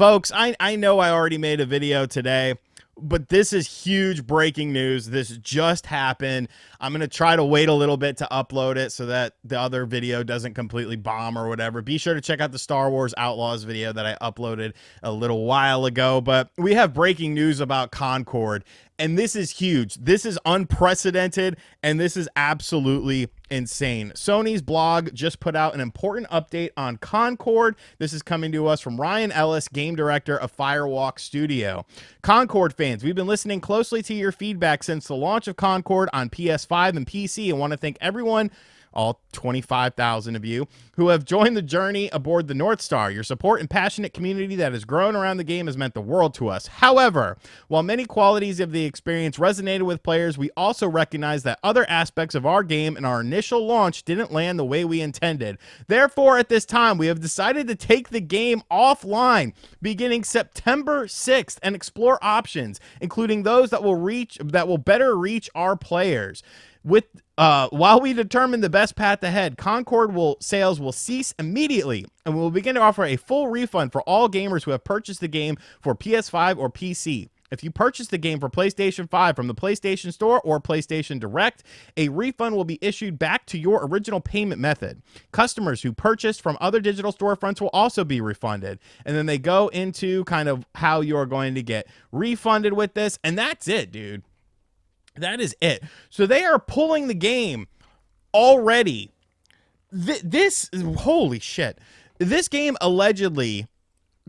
Folks, I know I already made a video today, but this is huge breaking news. This just happened. I'm going to try to wait a little bit to upload it so that the other video doesn't completely bomb or whatever. Be sure to check out the Star Wars Outlaws video that I uploaded a little while ago. But we have breaking news about Concord, and this is huge. This is unprecedented, and this is absolutely insane. Sony's blog just put out an important update on Concord. This is coming to us from Ryan Ellis, game director of Firewalk Studio. Concord fans, we've been listening closely to your feedback since the launch of Concord on PS5 and PC, and want to thank everyone, all 25,000 of you, who have joined the journey aboard the North Star. Your support and passionate community that has grown around the game has meant the world to us. However, while many qualities of the experience resonated with players, we also recognize that other aspects of our game and our initial launch didn't land the way we intended. Therefore, at this time, we have decided to take the game offline beginning September 6th and explore options, including those that will better reach our players. While we determine the best path ahead, Concord sales will cease immediately, and we will begin to offer a full refund for all gamers who have purchased the game for PS5 or PC. If you purchase the game for PlayStation 5 from the PlayStation Store or PlayStation Direct, a refund will be issued back to your original payment method. Customers who purchased from other digital storefronts will also be refunded. And then they go into kind of how you're going to get refunded with this, and that's it, dude. That is it. So they are pulling the game already. Holy shit. This game allegedly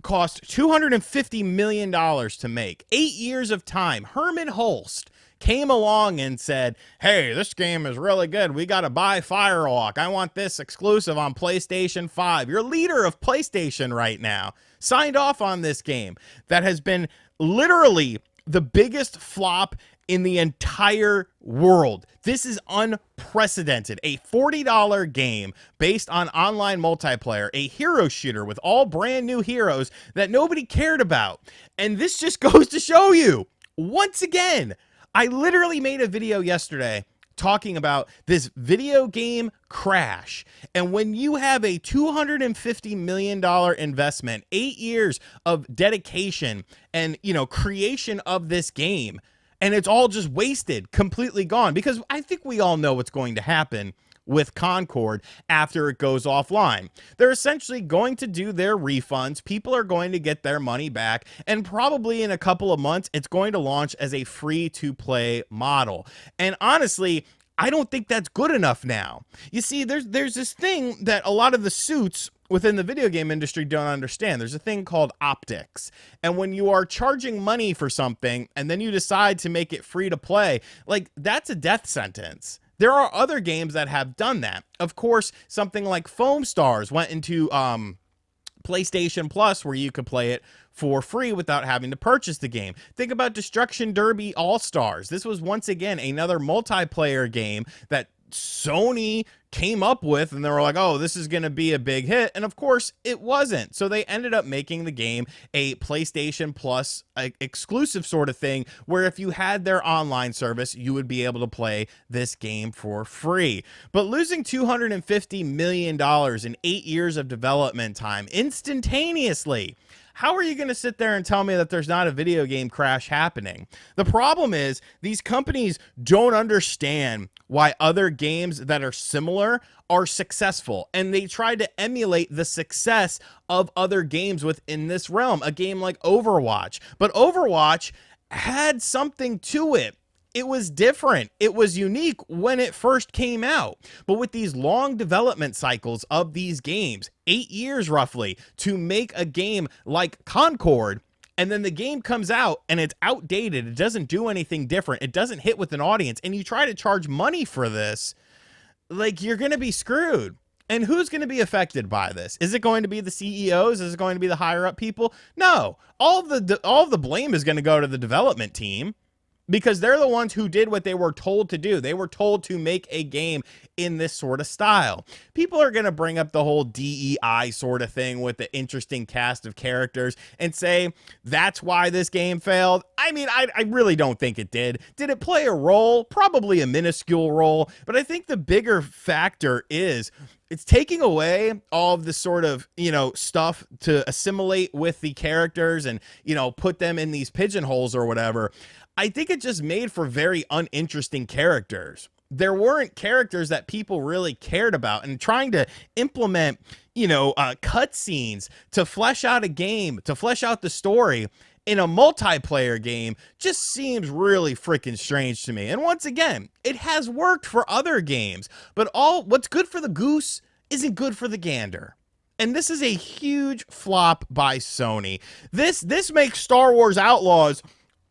cost $250 million to make. 8 years of time. Herman Holst came along and said, hey, this game is really good. We got to buy Firewalk. I want this exclusive on PlayStation 5. You're leader of PlayStation right now. Signed off on this game that has been literally the biggest flop in the entire world. This is unprecedented. A $40 game based on online multiplayer, a hero shooter with all brand new heroes that nobody cared about. And this just goes to show you, once again, I literally made a video yesterday talking about this video game crash. And when you have a $250 million investment, 8 years of dedication and, creation of this game, and it's all just wasted, completely gone, because I think we all know what's going to happen with Concord after it goes offline. They're essentially going to do their refunds. People are going to get their money back, and probably in a couple of months, it's going to launch as a free-to-play model. And honestly, I don't think that's good enough now. You see, there's this thing that a lot of the suits within the video game industry don't understand. There's a thing called optics. And when you are charging money for something and then you decide to make it free to play, like, that's a death sentence. There are other games that have done that. Of course, something like Foam Stars went into PlayStation Plus, where you could play it for free without having to purchase the game. Think about Destruction Derby All-Stars. This was once again another multiplayer game that Sony came up with, and they were like, oh, this is going to be a big hit. And of course it wasn't. So they ended up making the game a PlayStation Plus exclusive sort of thing, where if you had their online service, you would be able to play this game for free. But losing $250 million in 8 years of development time instantaneously, how are you going to sit there and tell me that there's not a video game crash happening? The problem is these companies don't understand why other games that are similar are successful, and they try to emulate the success of other games within this realm. A game like Overwatch, but Overwatch had something to it. It was different. It was unique when it first came out. But with these long development cycles of these games, 8 years roughly, to make a game like Concord, and then the game comes out and it's outdated, it doesn't do anything different, it doesn't hit with an audience, and you try to charge money for this, like, you're going to be screwed. And who's going to be affected by this? Is it going to be the CEOs? Is it going to be the higher up people? No. All of the blame is going to go to the development team, because they're the ones who did what they were told to do. They were told to make a game in this sort of style. People are going to bring up the whole DEI sort of thing with the interesting cast of characters and say that's why this game failed. I mean, I really don't think it did. Did it play a role? Probably a minuscule role. But I think the bigger factor is it's taking away all of this sort of, stuff to assimilate with the characters and, put them in these pigeonholes or whatever. I think it just made for very uninteresting characters. There weren't characters that people really cared about, and trying to implement, cutscenes to flesh out a game, to flesh out the story in a multiplayer game just seems really freaking strange to me. And once again, it has worked for other games, but what's good for the goose isn't good for the gander. And this is a huge flop by Sony. This makes Star Wars Outlaws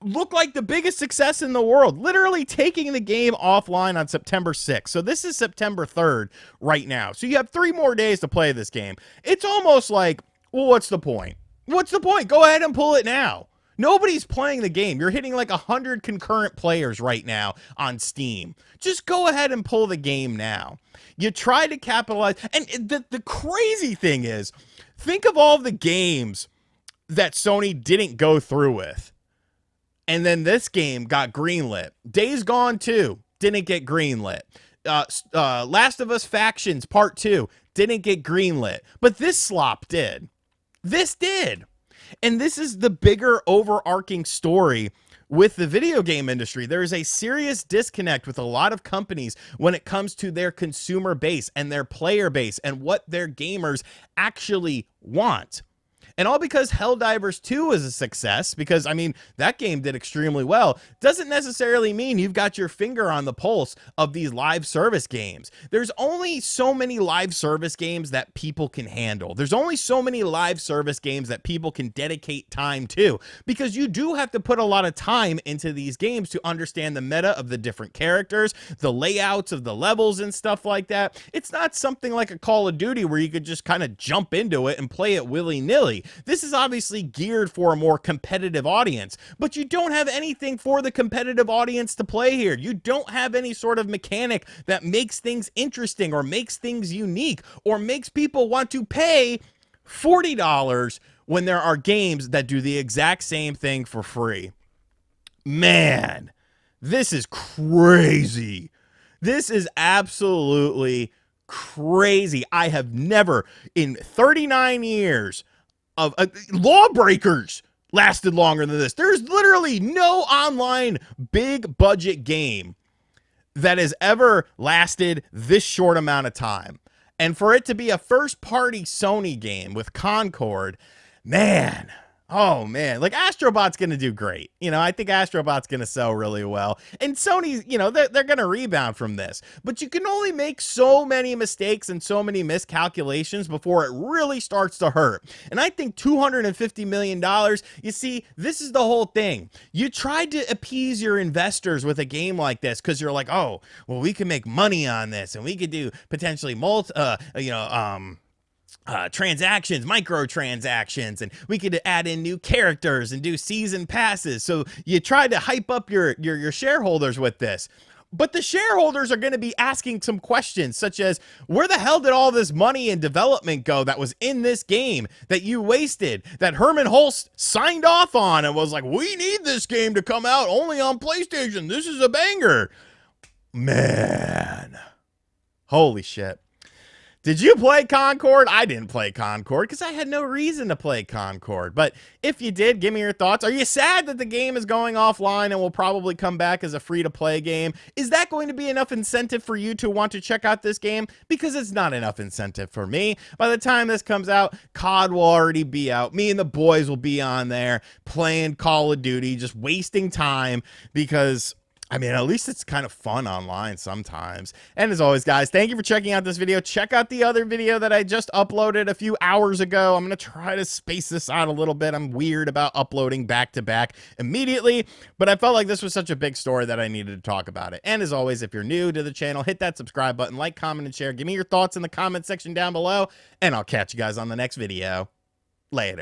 look like the biggest success in the world, literally taking the game offline on September 6th. So this is September 3rd right now. So you have 3 more days to play this game. It's almost like, well, what's the point? What's the point? Go ahead and pull it now. Nobody's playing the game. You're hitting like 100 concurrent players right now on Steam. Just go ahead and pull the game now. You try to capitalize. And the crazy thing is, think of all the games that Sony didn't go through with. And then this game got greenlit. Days Gone 2 didn't get greenlit. Last of Us Factions Part 2 didn't get greenlit. But this slop did. This did. And this is the bigger overarching story with the video game industry. There is a serious disconnect with a lot of companies when it comes to their consumer base and their player base and what their gamers actually want. And all because Helldivers 2 is a success, because, I mean, that game did extremely well, doesn't necessarily mean you've got your finger on the pulse of these live service games. There's only so many live service games that people can handle. There's only so many live service games that people can dedicate time to, because you do have to put a lot of time into these games to understand the meta of the different characters, the layouts of the levels and stuff like that. It's not something like a Call of Duty where you could just kind of jump into it and play it willy-nilly. This is obviously geared for a more competitive audience, but you don't have anything for the competitive audience to play here. You don't have any sort of mechanic that makes things interesting or makes things unique or makes people want to pay $40 when there are games that do the exact same thing for free. Man, this is crazy. This is absolutely crazy. I have never, in 39 years of Lawbreakers, lasted longer than this. There's literally no online big budget game that has ever lasted this short amount of time. And for it to be a first party Sony game with Concord, man, oh man, like Astrobot's going to do great. I think Astrobot's going to sell really well. And Sony's, they're going to rebound from this. But you can only make so many mistakes and so many miscalculations before it really starts to hurt. And I think $250 million, you see, this is the whole thing. You tried to appease your investors with a game like this because you're like, oh, well, we can make money on this and we could do potentially transactions, microtransactions, and we could add in new characters and do season passes. So you tried to hype up your shareholders with this. But the shareholders are going to be asking some questions such as, where the hell did all this money and development go that was in this game that you wasted, that Herman Holst signed off on and was like, we need this game to come out only on PlayStation. This is a banger. Man. Holy shit. Did you play Concord? I didn't play Concord because I had no reason to play Concord. But if you did, give me your thoughts. Are you sad that the game is going offline and will probably come back as a free-to-play game? Is that going to be enough incentive for you to want to check out this game? Because it's not enough incentive for me. By the time this comes out, COD will already be out. Me and the boys will be on there playing Call of Duty, just wasting time because, I mean, at least it's kind of fun online sometimes. And as always, guys, thank you for checking out this video. Check out the other video that I just uploaded a few hours ago. I'm going to try to space this out a little bit. I'm weird about uploading back to back immediately, but I felt like this was such a big story that I needed to talk about it. And as always, if you're new to the channel, hit that subscribe button, like, comment, and share. Give me your thoughts in the comment section down below, and I'll catch you guys on the next video. Later.